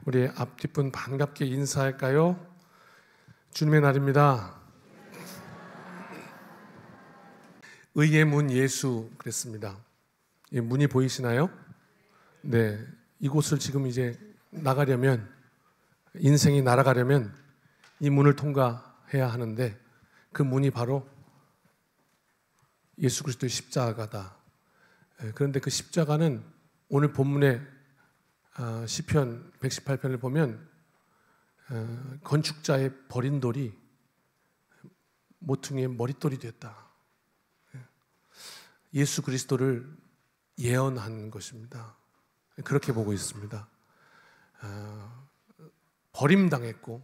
우리 앞뒷분 반갑게 인사할까요? 주님의 날입니다. 의의 문 예수 그랬습니다. 이 문이 보이시나요? 네, 이곳을 지금 이제 나가려면, 인생이 날아가려면 이 문을 통과해야 하는데, 그 문이 바로 예수 그리스도의 십자가다. 그런데 그 십자가는 오늘 본문의 시편 118편을 보면 건축자의 버린 돌이 모퉁이의 머릿돌이 됐다. 예수 그리스도를 예언한 것입니다. 그렇게 보고 있습니다. 버림당했고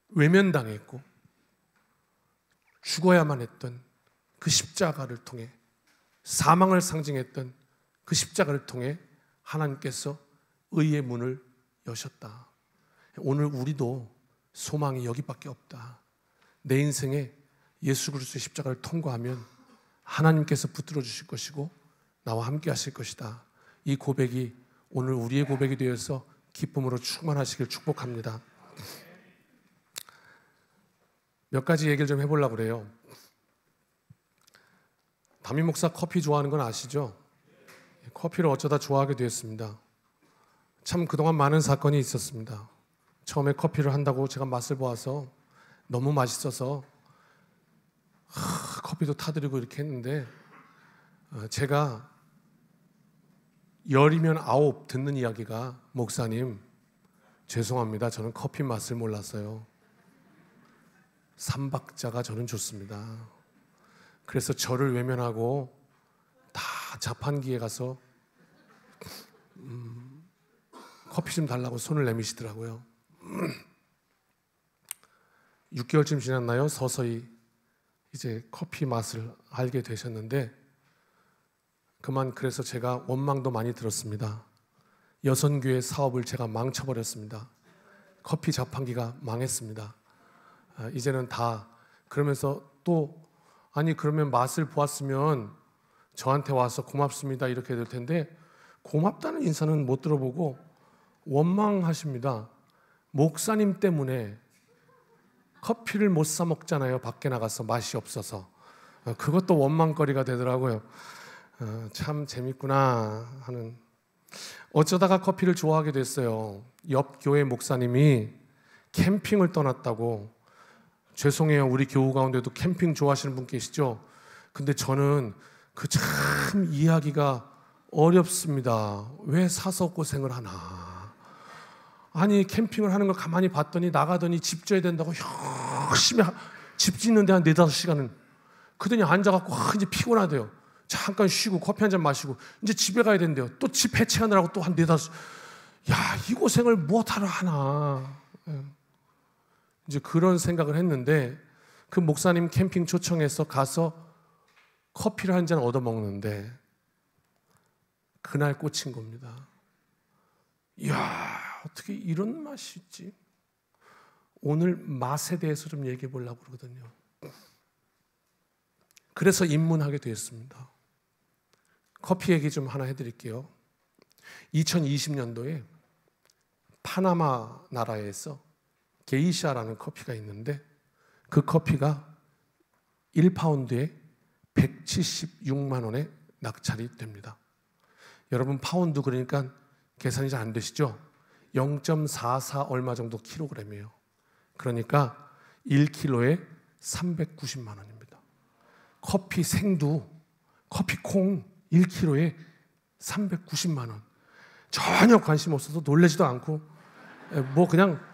외면당했고 죽어야만 했던 그 십자가를 통해, 사망을 상징했던 그 십자가를 통해 하나님께서 의의 문을 여셨다. 오늘 우리도 소망이 여기밖에 없다. 내 인생에 예수 그리스도의 십자가를 통과하면 하나님께서 붙들어 주실 것이고 나와 함께 하실 것이다. 이 고백이 오늘 우리의 고백이 되어서 기쁨으로 충만하시길 축복합니다. 몇 가지 얘기를 좀 해보려고 그래요. 담임 목사 커피 좋아하는 건 아시죠? 커피를 어쩌다 좋아하게 되었습니다. 참 그동안 많은 사건이 있었습니다. 처음에 커피를 한다고 제가 맛을 보아서 너무 맛있어서 커피도 타드리고 이렇게 했는데, 제가 10이면 9 듣는 이야기가, 목사님 죄송합니다, 저는 커피 맛을 몰랐어요. 3박자가 저는 좋습니다. 그래서 저를 외면하고 다 자판기에 가서 커피 좀 달라고 손을 내미시더라고요. 6개월쯤 지났나요? 서서히 이제 커피 맛을 알게 되셨는데, 그래서 제가 원망도 많이 들었습니다. 여선교회 사업을 제가 망쳐버렸습니다. 커피 자판기가 망했습니다. 이제는 다, 그러면서 또 그러면 맛을 보았으면 저한테 와서 고맙습니다 이렇게 될 텐데, 고맙다는 인사는 못 들어보고 원망하십니다. 목사님 때문에 커피를 못 사 먹잖아요. 밖에 나가서 맛이 없어서. 그것도 원망거리가 되더라고요. 참 재밌구나 하는. 어쩌다가 커피를 좋아하게 됐어요. 옆 교회 목사님이 캠핑을 떠났다고. 죄송해요, 우리 교우 가운데도 캠핑 좋아하시는 분 계시죠? 근데 저는 그 참 이해하기가 어렵습니다. 왜 사서 고생을 하나. 캠핑을 하는 걸 가만히 봤더니 나가더니 집 져야 된다고 열심히 집 짓는데 한 4-5시간은. 그러더니 앉아갖고 이제 피곤하대요. 잠깐 쉬고 커피 한잔 마시고 이제 집에 가야 된대요. 또 집 해체하느라고 또 한 4-5. 이 고생을 무엇하러 하나. 이제 그런 생각을 했는데, 그 목사님 캠핑 초청해서 가서 커피를 한 잔 얻어먹는데 그날 꽂힌 겁니다. 이야, 어떻게 이런 맛이 있지? 오늘 맛에 대해서 좀 얘기해 보려고 그러거든요. 그래서 입문하게 되었습니다. 커피 얘기 좀 하나 해드릴게요. 2020년도에 파나마 나라에서 게이샤라는 커피가 있는데, 그 커피가 1파운드에 176만 원에 낙찰이 됩니다. 여러분, 파운드 그러니까 계산이 잘 안 되시죠? 0.44 얼마 정도 킬로그램이에요. 그러니까 1kg에 390만 원입니다. 커피 생두, 커피 콩 1kg에 390만 원. 전혀 관심 없어서 놀라지도 않고, 그냥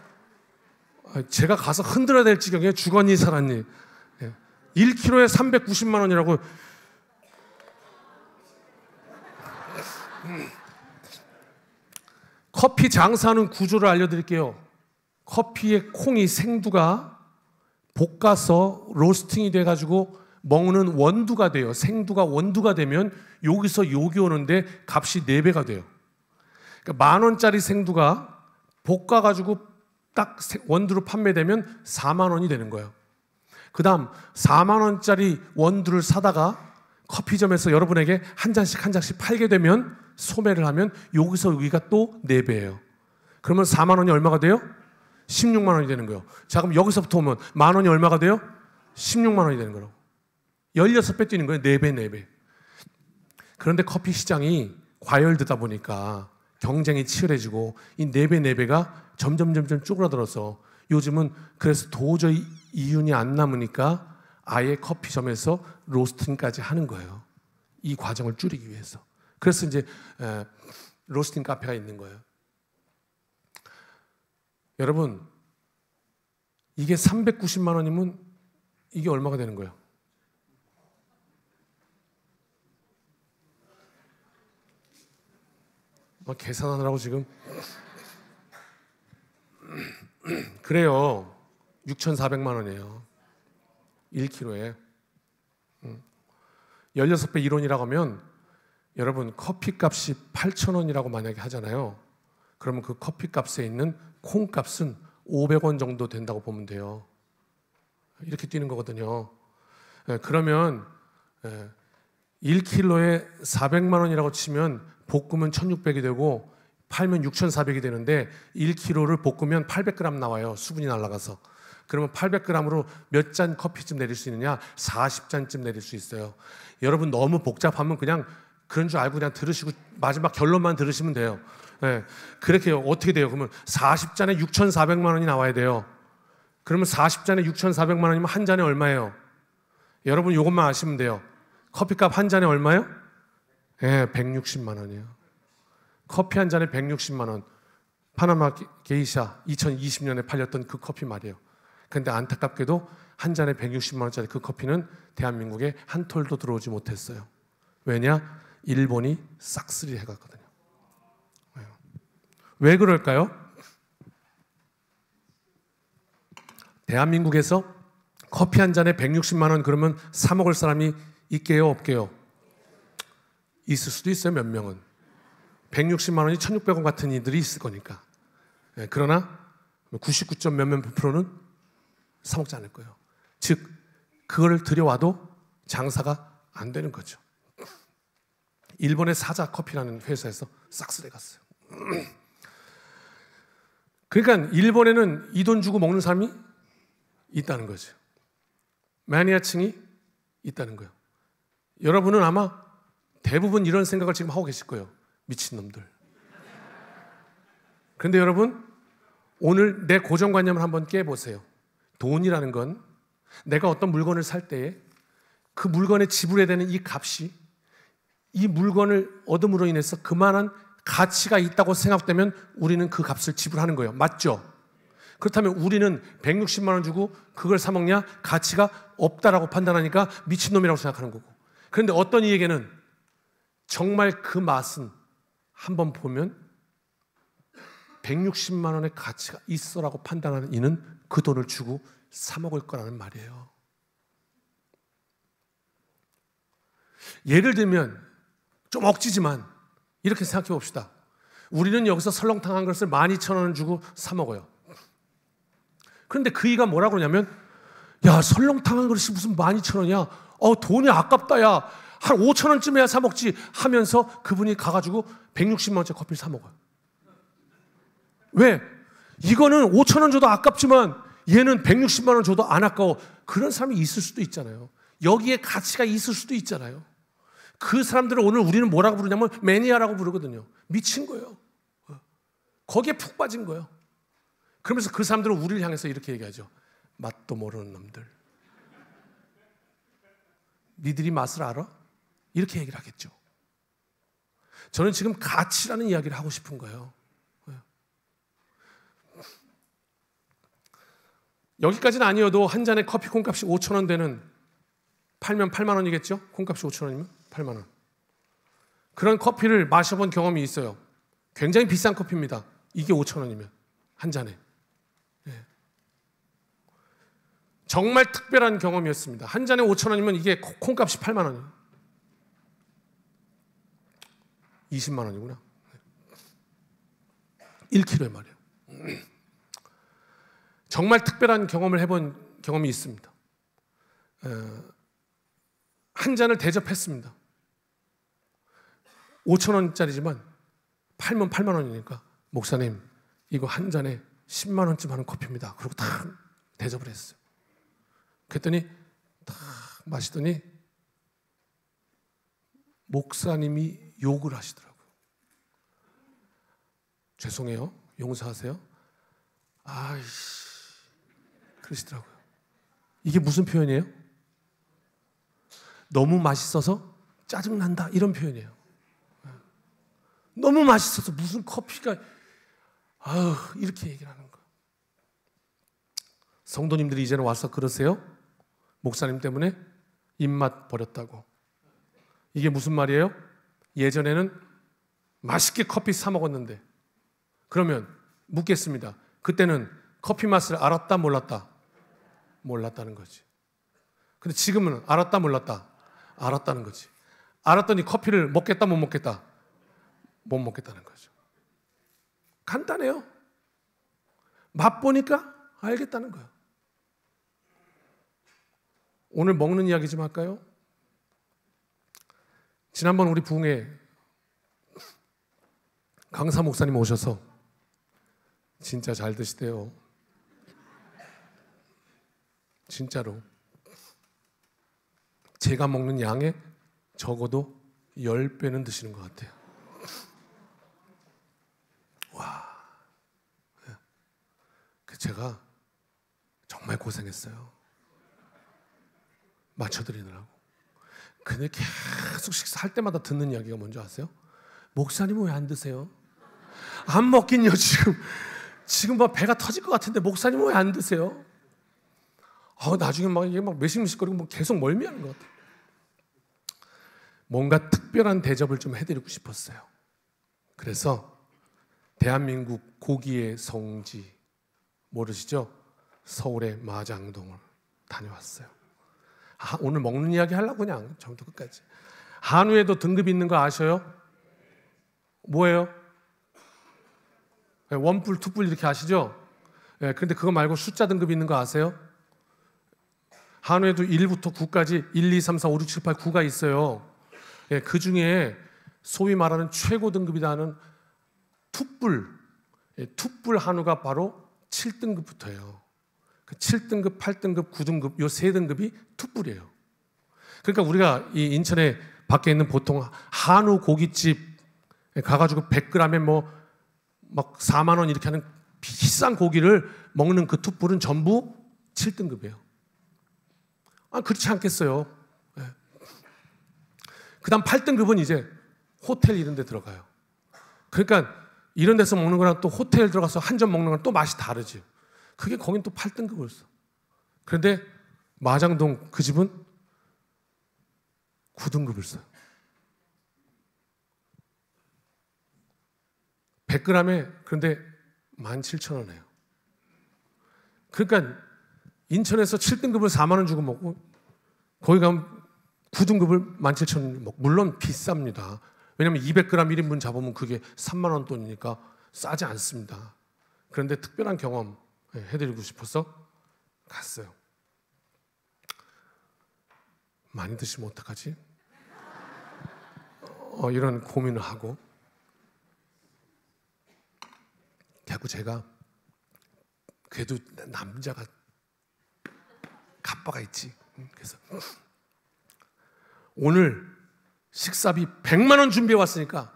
제가 가서 흔들어야 될 지경에 죽었니 살았니. 1kg에 390만 원이라고. 커피 장사하는 구조를 알려드릴게요. 커피의 콩이, 생두가 볶아서 로스팅이 돼가지고 먹는 원두가 돼요. 생두가 원두가 되면 여기서 여기 오는데 값이 4배가 돼요. 그러니까 10,000원짜리 생두가 볶아가지고 딱 원두로 판매되면 4만 원이 되는 거예요. 그 다음 4만 원짜리 원두를 사다가 커피점에서 여러분에게 한 잔씩 팔게 되면, 소매를 하면 여기서 여기가 또 4배예요. 그러면 4만 원이 얼마가 돼요? 16만 원이 되는 거예요. 자, 그럼 여기서부터 오면 만 원이 얼마가 돼요? 16만 원이 되는 거라고. 16배 뛰는 거예요. 4배, 4배. 그런데 커피 시장이 과열되다 보니까 경쟁이 치열해지고 이 4배, 4배가 점점 쪼그라들어서 요즘은 그래서 도저히 이윤이 안 남으니까 아예 커피점에서 로스팅까지 하는 거예요. 이 과정을 줄이기 위해서. 그래서 이제 로스팅 카페가 있는 거예요. 여러분, 이게 390만 원이면 이게 얼마가 되는 거예요? 막 계산하느라고 지금. 그래요. 6,400만 원이에요. 1kg에. 16배 1원이라고 하면 여러분 커피 값이 8,000원이라고 만약에 하잖아요. 그러면 그 커피 값에 있는 콩 값은 500원 정도 된다고 보면 돼요. 이렇게 뛰는 거거든요. 그러면 1kg에 400만 원이라고 치면 볶으면 1,600이 되고 팔면 6,400이 되는데 1kg를 볶으면 800g 나와요. 수분이 날아가서. 그러면 800g으로 몇 잔 커피쯤 내릴 수 있느냐? 40잔쯤 내릴 수 있어요. 여러분 너무 복잡하면 그냥 그런 줄 알고 그냥 들으시고 마지막 결론만 들으시면 돼요. 네. 그렇게 어떻게 돼요? 그러면 40잔에 6,400만 원이 나와야 돼요. 그러면 40잔에 6,400만 원이면 한 잔에 얼마예요? 여러분 이것만 아시면 돼요. 커피값 한 잔에 얼마예요? 예, 160만 원이에요. 커피 한 잔에 160만 원. 파나마 게이샤 2020년에 팔렸던 그 커피 말이에요. 그런데 안타깝게도 한 잔에 160만 원짜리 그 커피는 대한민국에 한 톨도 들어오지 못했어요. 왜냐? 일본이 싹쓸이 해갔거든요. 왜 그럴까요? 대한민국에서 커피 한 잔에 160만 원 그러면 사 먹을 사람이 있게요, 없게요? 있을 수도 있어요, 몇 명은. 160만 원이 1,600원 같은 이들이 있을 거니까. 그러나 99점 몇몇 %는 사 먹지 않을 거예요. 즉, 그거를 들여와도 장사가 안 되는 거죠. 일본의 사자 커피라는 회사에서 싹쓸이 갔어요. 그러니까 일본에는 이 돈 주고 먹는 사람이 있다는 거죠. 매니아층이 있다는 거예요. 여러분은 아마 대부분 이런 생각을 지금 하고 계실 거예요. 미친놈들. 그런데 여러분, 오늘 내 고정관념을 한번 깨보세요. 돈이라는 건 내가 어떤 물건을 살 때에 그 물건에 지불해야 되는 이 값이 이 물건을 얻음으로 인해서 그만한 가치가 있다고 생각되면 우리는 그 값을 지불하는 거예요. 맞죠? 그렇다면 우리는 160만 원 주고 그걸 사 먹냐? 가치가 없다라고 판단하니까 미친놈이라고 생각하는 거고. 그런데 어떤 이에게는 정말 그 맛은 한번 보면 160만 원의 가치가 있어라고 판단하는 이는 그 돈을 주고 사 먹을 거라는 말이에요. 예를 들면 좀 억지지만 이렇게 생각해 봅시다. 우리는 여기서 설렁탕 한 그릇을 12,000원을 주고 사 먹어요. 그런데 그이가 뭐라고 그러냐면, 야, 설렁탕 한 그릇이 무슨 12,000원이야? 돈이 아깝다, 야. 한 5,000원쯤에야 사 먹지 하면서 그분이 가가지고 160만 원짜리 커피를 사 먹어요. 왜? 이거는 5,000원 줘도 아깝지만 얘는 160만 원 줘도 안 아까워. 그런 사람이 있을 수도 있잖아요. 여기에 가치가 있을 수도 있잖아요. 그 사람들을 오늘 우리는 뭐라고 부르냐면 매니아라고 부르거든요. 미친 거예요. 거기에 푹 빠진 거예요. 그러면서 그 사람들은 우리를 향해서 이렇게 얘기하죠. 맛도 모르는 놈들. 니들이 맛을 알아? 이렇게 얘기를 하겠죠. 저는 지금 가치라는 이야기를 하고 싶은 거예요. 여기까지는 아니어도 한 잔에 커피 콩값이 5,000원 되는, 팔면 8만 원이겠죠? 콩값이 5,000원이면 8만 원. 그런 커피를 마셔본 경험이 있어요. 굉장히 비싼 커피입니다. 이게 5,000원이면 한 잔에. 정말 특별한 경험이었습니다. 한 잔에 5,000원이면 이게 콩값이 8만 원이에요. 20만 원이구나. 1kg에 말이에요. 정말 특별한 경험을 해본 경험이 있습니다. 한 잔을 대접했습니다. 5,000원짜리지만 팔면 8만 원이니까 목사님 이거 한 잔에 10만 원쯤 하는 커피입니다. 그리고 다 대접을 했어요. 그랬더니 딱 마시더니 목사님이 욕을 하시더라고요. 죄송해요. 용서하세요. 아이씨, 그러시더라고요. 이게 무슨 표현이에요? 너무 맛있어서 짜증난다, 이런 표현이에요. 너무 맛있어서 무슨 커피가 이렇게 얘기를 하는 거예요. 성도님들이 이제는 와서 그러세요? 목사님 때문에 입맛 버렸다고. 이게 무슨 말이에요? 예전에는 맛있게 커피 사 먹었는데, 그러면 묻겠습니다. 그때는 커피 맛을 알았다 몰랐다? 몰랐다는 거지. 근데 지금은 알았다 몰랐다? 알았다는 거지. 알았더니 커피를 먹겠다 못 먹겠다? 못 먹겠다는 거죠. 간단해요. 맛보니까 알겠다는 거예요. 오늘 먹는 이야기 좀 할까요? 지난번 우리 부흥회 강사 목사님 오셔서 진짜 잘 드시대요. 진짜로. 제가 먹는 양에 적어도 10배는 드시는 것 같아요. 와. 제가 정말 고생했어요. 맞춰드리느라고. 근데 계속 식사할 때마다 듣는 이야기가 뭔지 아세요? 목사님은 왜 안 드세요? 안 먹긴요, 지금 막 배가 터질 것 같은데 목사님은 왜 안 드세요? 나중에 막 이게 막 매식매식거리고 계속 멀미하는 것 같아요. 뭔가 특별한 대접을 좀 해드리고 싶었어요. 그래서 대한민국 고기의 성지 모르시죠? 서울의 마장동을 다녀왔어요. 오늘 먹는 이야기 하려고 그냥 처음부터 끝까지. 한우에도 등급이 있는 거 아셔요? 뭐예요? 원뿔, 투뿔 이렇게 아시죠? 그런데 그거 말고 숫자 등급이 있는 거 아세요? 한우에도 1부터 9까지 1, 2, 3, 4, 5, 6, 7, 8, 9가 있어요. 그 중에 소위 말하는 최고 등급이라는 투뿔, 투뿔 한우가 바로 7등급부터예요. 그 7등급, 8등급, 9등급 요 세 등급이 투뿔이에요. 그러니까 우리가 이 인천에 밖에 있는 보통 한우 고깃집 가가지고 100g에 막 4만 원 이렇게 하는 비싼 고기를 먹는 그 투뿔은 전부 7등급이에요. 그렇지 않겠어요. 그 다음 8등급은 이제 호텔 이런 데 들어가요. 그러니까 이런 데서 먹는 거랑 또 호텔 들어가서 한 점 먹는 건 또 맛이 다르지. 그게 거긴 또 8등급을 써. 그런데 마장동 그 집은 9등급을 써요. 100g에 그런데 17,000원이에요. 그러니까 인천에서 7등급을 4만 원 주고 먹고 거기 가면 9등급을 17,000원 먹고, 물론 비쌉니다. 왜냐하면 200g 1인분 잡으면 그게 3만 원 돈이니까 싸지 않습니다. 그런데 특별한 경험 해드리고 싶어서 갔어요. 많이 드시면 어떡하지? 이런 고민을 하고, 자꾸 제가 그래도 남자가 갑바가 있지. 그래서 오늘 식사비 100만 원 준비해 왔으니까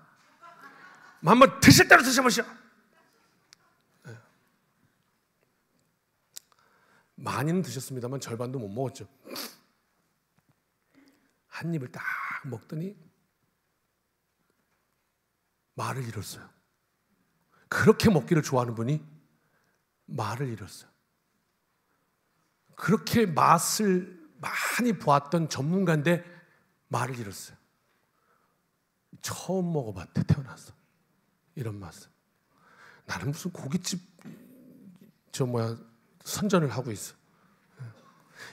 한번 드실 대로 드셔보시오. 많이는 드셨습니다만 절반도 못 먹었죠. 한 입을 딱 먹더니 말을 잃었어요. 그렇게 먹기를 좋아하는 분이 말을 잃었어요. 그렇게 맛을 많이 보았던 전문가인데 말을 잃었어요. 처음 먹어봤대, 태어나서. 이런 맛을. 나는 무슨 고깃집 선전을 하고 있어.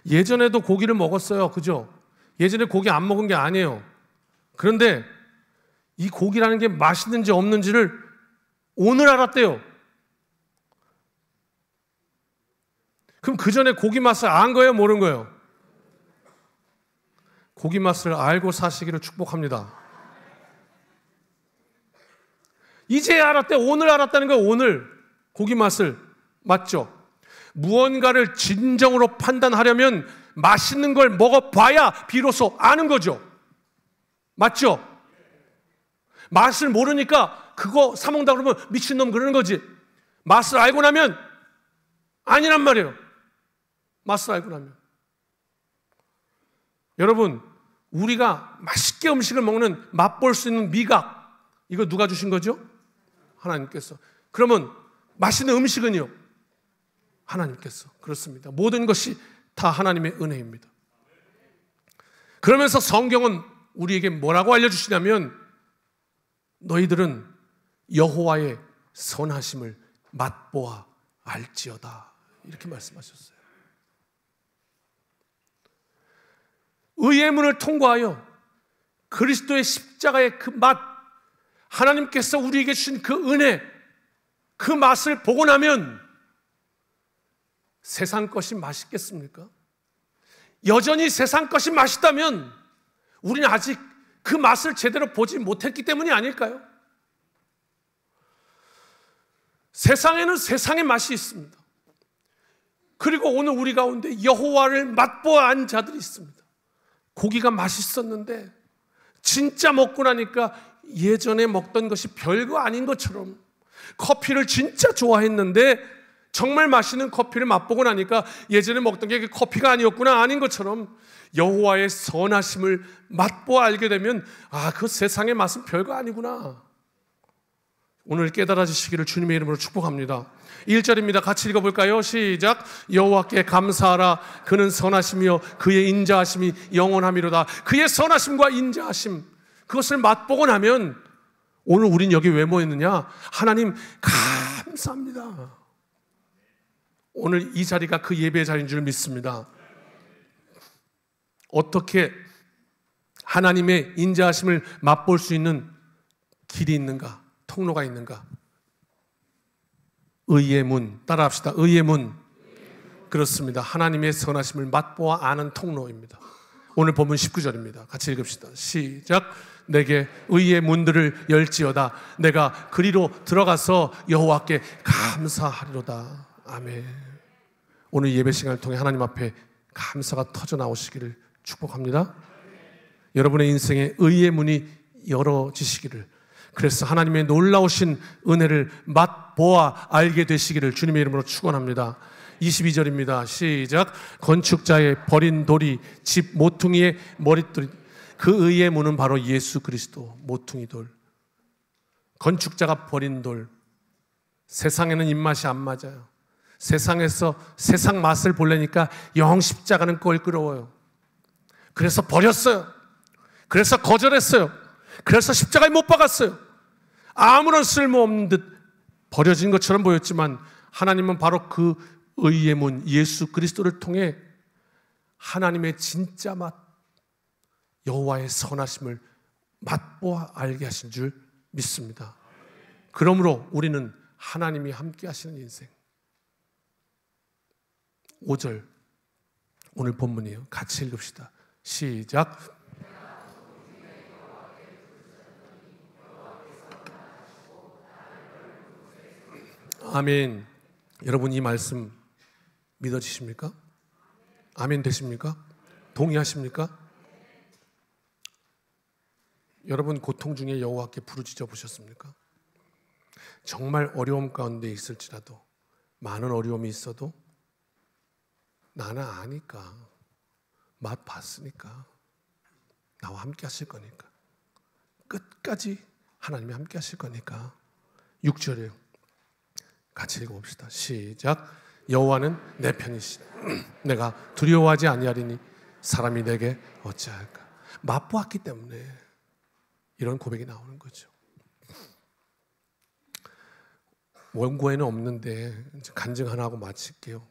예전에도 고기를 먹었어요. 그죠? 예전에 고기 안 먹은 게 아니에요. 그런데 이 고기라는 게 맛있는지 없는지를 오늘 알았대요. 그럼 그 전에 고기 맛을 안 거예요? 모른 거예요? 고기 맛을 알고 사시기를 축복합니다. 이제 알았대. 오늘 알았다는 거예요. 오늘. 고기 맛을. 맞죠? 무언가를 진정으로 판단하려면 맛있는 걸 먹어봐야 비로소 아는 거죠. 맞죠? 맛을 모르니까 그거 사 먹는다 그러면 미친놈 그러는 거지. 맛을 알고 나면 아니란 말이에요. 맛을 알고 나면. 여러분, 우리가 맛있게 음식을 먹는 맛볼 수 있는 미각, 이거 누가 주신 거죠? 하나님께서. 그러면 맛있는 음식은요? 하나님께서. 그렇습니다. 모든 것이 다 하나님의 은혜입니다. 그러면서 성경은 우리에게 뭐라고 알려주시냐면 너희들은 여호와의 선하심을 맛보아 알지어다, 이렇게 말씀하셨어요. 의의 문을 통과하여 그리스도의 십자가의 그 맛, 하나님께서 우리에게 주신 그 은혜, 그 맛을 보고 나면 세상 것이 맛있겠습니까? 여전히 세상 것이 맛있다면 우리는 아직 그 맛을 제대로 보지 못했기 때문이 아닐까요? 세상에는 세상의 맛이 있습니다. 그리고 오늘 우리 가운데 여호와를 맛보아 안 자들이 있습니다. 고기가 맛있었는데 진짜 먹고 나니까 예전에 먹던 것이 별거 아닌 것처럼, 커피를 진짜 좋아했는데 정말 맛있는 커피를 맛보고 나니까 예전에 먹던 게 커피가 아니었구나, 아닌 것처럼 여호와의 선하심을 맛보아 알게 되면 그 세상의 맛은 별거 아니구나. 오늘 깨달아지시기를 주님의 이름으로 축복합니다. 1절입니다. 같이 읽어볼까요? 시작. 여호와께 감사하라. 그는 선하시며 그의 인자하심이 영원하미로다. 그의 선하심과 인자하심, 그것을 맛보고 나면 오늘 우린 여기 왜 모였느냐? 하나님 감사합니다. 오늘 이 자리가 그 예배의 자리인 줄 믿습니다. 어떻게 하나님의 인자하심을 맛볼 수 있는 길이 있는가? 통로가 있는가? 의의 문. 따라합시다. 의의 문. 그렇습니다. 하나님의 선하심을 맛보아 아는 통로입니다. 오늘 본문 19절입니다. 같이 읽읍시다. 시작. 내게 의의 문들을 열지어다. 내가 그리로 들어가서 여호와께 감사하리로다. 아멘. 오늘 예배 시간을 통해 하나님 앞에 감사가 터져 나오시기를 축복합니다. 여러분의 인생에 의의 문이 열어지시기를, 그래서 하나님의 놀라우신 은혜를 맛보아 알게 되시기를 주님의 이름으로 축원합니다. 22절입니다. 시작. 건축자의 버린 돌이 집 모퉁이의 머릿돌이, 그 의의 문은 바로 예수 그리스도. 모퉁이 돌, 건축자가 버린 돌. 세상에는 입맛이 안 맞아요. 세상에서 세상 맛을 보려니까 영 십자가는 껄끄러워요. 그래서 버렸어요. 그래서 거절했어요. 그래서 십자가에 못 박았어요. 아무런 쓸모없는 듯 버려진 것처럼 보였지만 하나님은 바로 그 의의 문 예수 그리스도를 통해 하나님의 진짜 맛, 여호와의 선하심을 맛보아 알게 하신 줄 믿습니다. 그러므로 우리는 하나님이 함께 하시는 인생. 5절 오늘 본문이에요. 같이 읽읍시다. 시작. 아멘. 여러분 이 말씀 믿어지십니까? 아멘 되십니까? 동의하십니까? 여러분 고통 중에 여호와께 부르짖어 보셨습니까? 정말 어려움 가운데 있을지라도, 많은 어려움이 있어도 나는 아니까, 맛 봤으니까 나와 함께 하실 거니까, 끝까지 하나님이 함께 하실 거니까. 6절이에요. 같이 읽어봅시다. 시작. 여호와는 내 편이시다. 내가 두려워하지 아니하리니 사람이 내게 어찌할까. 맛보았기 때문에 이런 고백이 나오는 거죠. 원고에는 없는데 간증 하나 하고 마칠게요.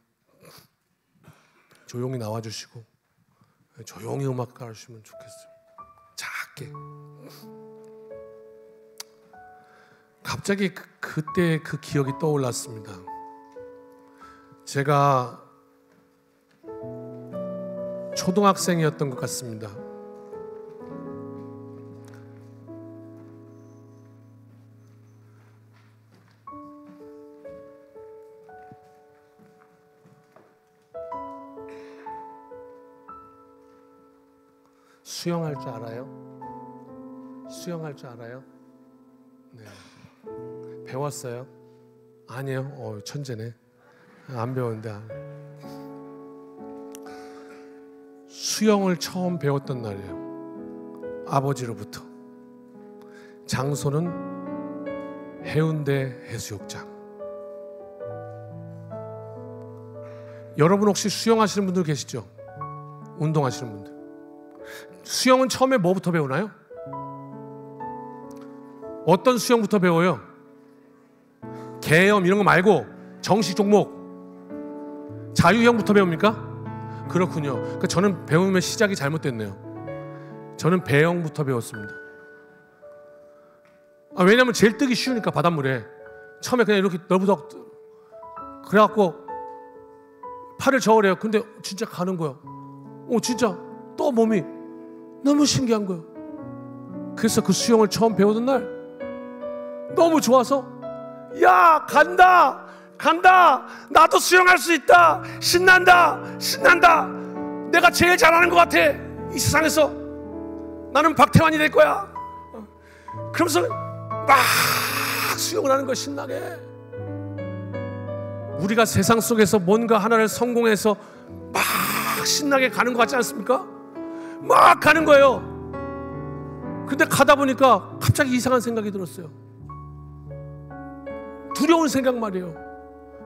조용히 나와주시고 조용히 음악 깔아주시면 좋겠어요. 작게. 갑자기 그때 그 기억이 떠올랐습니다. 제가 초등학생이었던 것 같습니다. 수영할 줄 알아요? 수영할 줄 알아요? 네. 배웠어요? 아니요. 천재네. 안 배웠는데. 수영을 처음 배웠던 날이에요. 아버지로부터. 장소는 해운대 해수욕장. 여러분 혹시 수영하시는 분들 계시죠? 운동하시는 분들. 수영은 처음에 뭐부터 배우나요? 어떤 수영부터 배워요? 계엄 이런 거 말고 정식 종목 자유형부터 배웁니까? 그렇군요. 그러니까 저는 배우면 시작이 잘못됐네요. 저는 배영부터 배웠습니다. 왜냐면 제일 뜨기 쉬우니까 바닷물에 처음에 그냥 이렇게 너부덕 그래갖고 팔을 저으래요. 근데 진짜 가는 거야. 진짜 또 몸이 너무 신기한 거야. 그래서 그 수영을 처음 배우던 날 너무 좋아서 야 간다 나도 수영할 수 있다 신난다 내가 제일 잘하는 것 같아 이 세상에서 나는 박태환이 될 거야. 그러면서 막 수영을 하는 거야. 신나게. 우리가 세상 속에서 뭔가 하나를 성공해서 막 신나게 가는 것 같지 않습니까? 막 가는 거예요. 근데 가다 보니까 갑자기 이상한 생각이 들었어요. 두려운 생각 말이에요.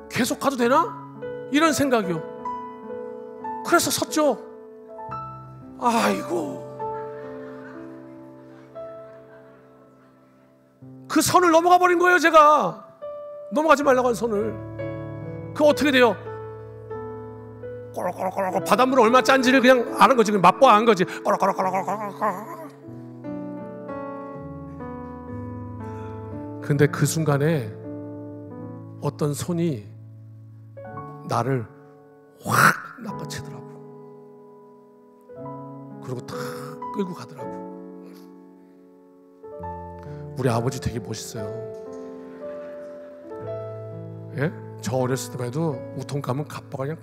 계속 가도 되나? 이런 생각이요. 그래서 섰죠. 아이고, 그 선을 넘어가 버린 거예요. 제가 넘어가지 말라고 한 선을. 그 어떻게 돼요? 꼬락꼬락꼬락 바닷물 얼마 짠지를 그냥 아는 거지. 그냥 맛보아 안 거지. 꼬락꼬락꼬락꼬락. 근데 그 순간에 어떤 손이 나를 확 낚아채더라고. 그리고 탁 끌고 가더라고. 우리 아버지 되게 멋있어요. 예? 저 어렸을 때만 해도 우통 가면 갑바가 그냥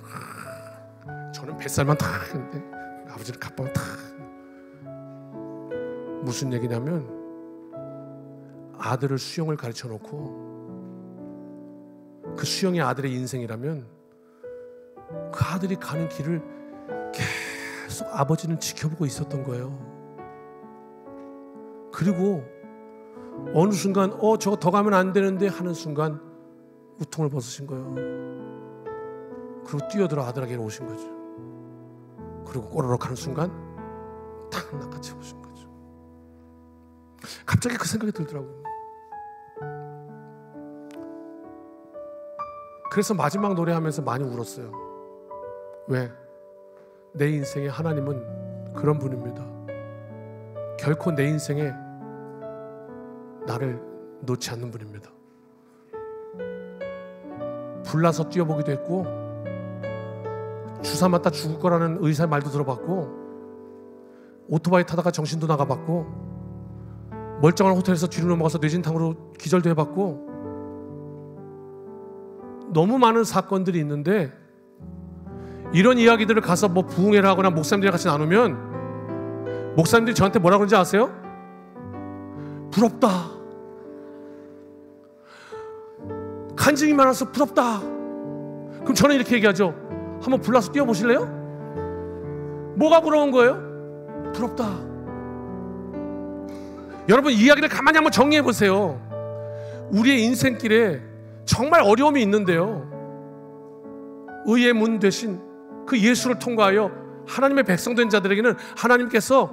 저는 뱃살만 탁 했는데 아버지는 갑바가 탁. 무슨 얘기냐면 아들을 수영을 가르쳐 놓고 그 수영이 아들의 인생이라면 그 아들이 가는 길을 계속 아버지는 지켜보고 있었던 거예요. 그리고 어느 순간 저거 더 가면 안 되는데 하는 순간 우통을 벗으신 거예요. 그리고 뛰어들어 아들에게 오신 거죠. 그리고 꼬르륵 하는 순간 탁 낚아채 보신 거죠. 갑자기 그 생각이 들더라고요. 그래서 마지막 노래하면서 많이 울었어요. 왜? 내 인생에 하나님은 그런 분입니다. 결코 내 인생에 나를 놓지 않는 분입니다. 불나서 뛰어보기도 했고 주사 맞다 죽을 거라는 의사의 말도 들어봤고 오토바이 타다가 정신도 나가봤고 멀쩡한 호텔에서 뒤로 넘어가서 뇌진탕으로 기절도 해봤고 너무 많은 사건들이 있는데 이런 이야기들을 가서 뭐 부흥회를 하거나 목사님들이랑 같이 나누면 목사님들이 저한테 뭐라 그러는지 아세요? 부럽다. 간증이 많아서 부럽다. 그럼 저는 이렇게 얘기하죠. 한번 불나서 뛰어보실래요? 뭐가 부러운 거예요? 부럽다. 여러분 이 이야기를 가만히 한번 정리해 보세요. 우리의 인생길에 정말 어려움이 있는데요, 의의 문 되신 그 예수를 통과하여 하나님의 백성된 자들에게는 하나님께서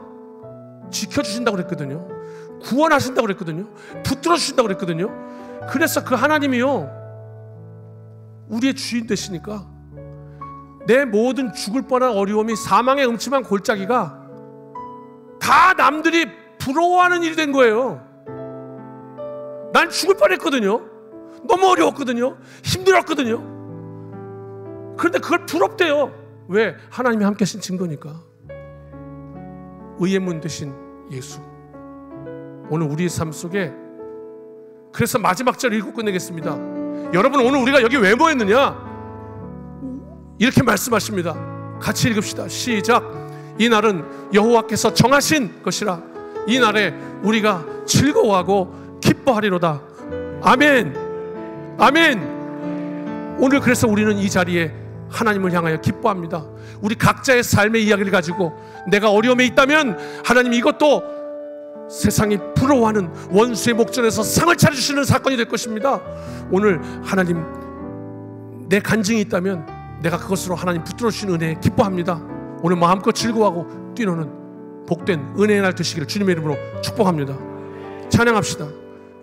지켜주신다고 그랬거든요. 구원하신다고 그랬거든요. 붙들어 주신다고 그랬거든요. 그래서 그 하나님이요 우리의 주인 되시니까 내 모든 죽을 뻔한 어려움이 사망의 음침한 골짜기가 다 남들이 부러워하는 일이 된 거예요. 난 죽을 뻔했거든요. 너무 어려웠거든요. 힘들었거든요. 그런데 그걸 부럽대요. 왜? 하나님이 함께 하신 증거니까. 의의 문 되신 예수. 오늘 우리의 삶 속에 그래서 마지막 절 읽고 끝내겠습니다. 여러분 오늘 우리가 여기 왜 모였느냐? 이렇게 말씀하십니다. 같이 읽읍시다. 시작. 이 날은 여호와께서 정하신 것이라 이 날에 우리가 즐거워하고 기뻐하리로다. 아멘. 아멘. 오늘 그래서 우리는 이 자리에 하나님을 향하여 기뻐합니다. 우리 각자의 삶의 이야기를 가지고 내가 어려움에 있다면 하나님 이것도 세상이 부러워하는 원수의 목전에서 상을 차려주시는 사건이 될 것입니다. 오늘 하나님 내 간증이 있다면 내가 그것으로 하나님 붙들어 주신 은혜에 기뻐합니다. 오늘 마음껏 즐거워하고 뛰노는 복된 은혜의 날 되시기를 주님의 이름으로 축복합니다. 찬양합시다.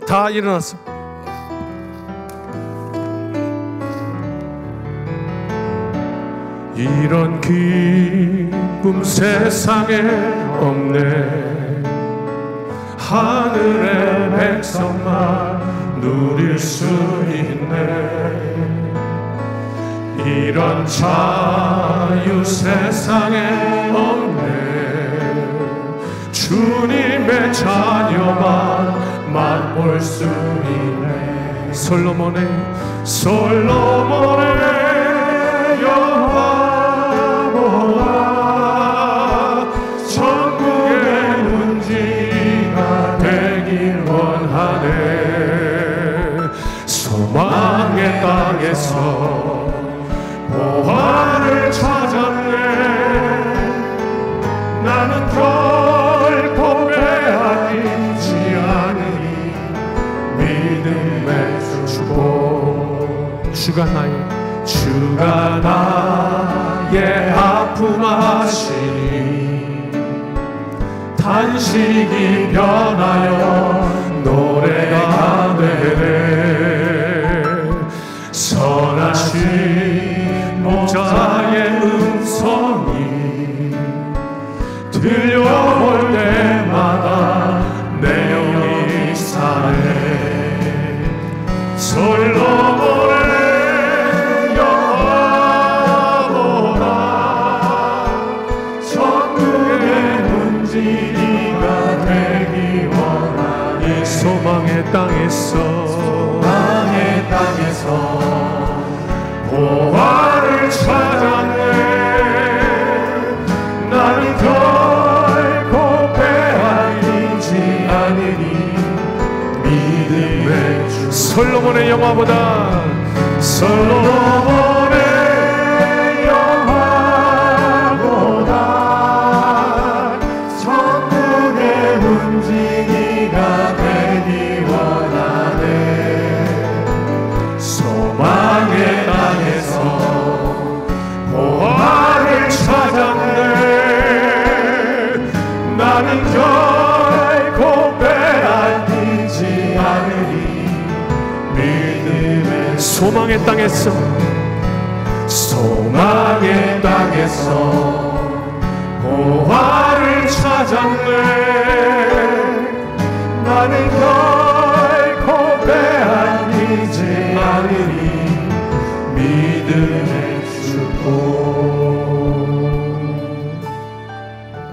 다 일어났어. 이런 기쁨 세상에 없네. 하늘의 백성만 누릴 수 있네. 이런 자유 세상에 없네. 주님의 자녀만 맛볼 수 있네. 솔로몬의 영화보다 천국의 문지기가 되길 원하네. 소망의 땅에서 보화를 찾았네. 나는 결코 빼앗기지 않으니 믿음의 축복. 주가 나의 아픔 아시니 탄식이 변하여 노래가 되네. 선하신 목자의 음성이 들려올 때마다 내 영이 사네. 솔로몬의 영화보다 천국의 문지기가 되기 원하니. 소망의 땅에서 보화를 찾았네. 나는 결코 빼앗기지 않으니 믿음의 주. 솔로몬의 영화보다 천국의 문지기가 되기 원하네. 소망의 땅에서 보화를 찾았네. 나는 결코 빼앗기지 않으니 믿음의 소망의 땅에서 보화를 찾았네. 나는 결코 빼앗기지 않으니 믿음의 축복.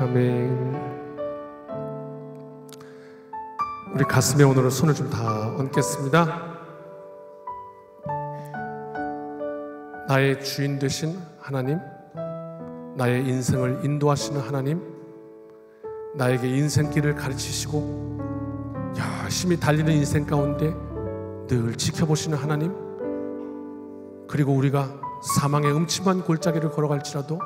아멘. 우리 가슴에 오늘은 손을 좀 다 얹겠습니다. 나의 주인 되신 하나님, 나의 인생을 인도하시는 하나님, 나에게 인생길을 가르치시고 열심히 달리는 인생 가운데 늘 지켜보시는 하나님, 그리고 우리가 사망의 음침한 골짜기를 걸어갈지라도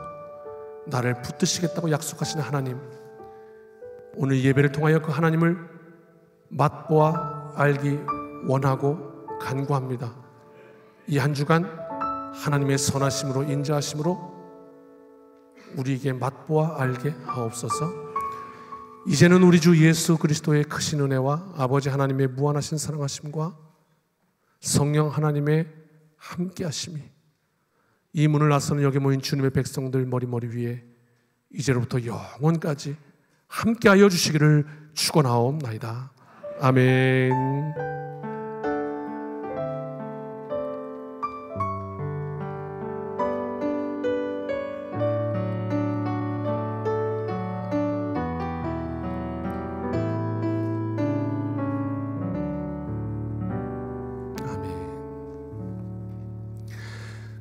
나를 붙드시겠다고 약속하시는 하나님, 오늘 예배를 통하여 그 하나님을 맛보아 알기 원하고 간구합니다. 이 한 주간 하나님의 선하심으로 인자하심으로 우리에게 맛보아 알게 하옵소서. 이제는 우리 주 예수 그리스도의 크신 은혜와 아버지 하나님의 무한하신 사랑하심과 성령 하나님의 함께하심이 이 문을 나서는 여기 모인 주님의 백성들 머리 위에 이제로부터 영원까지 함께하여 주시기를 축원하옵나이다. 아멘.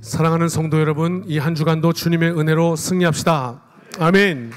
사랑하는 성도 여러분, 이 한 주간도 주님의 은혜로 승리합시다. 아멘.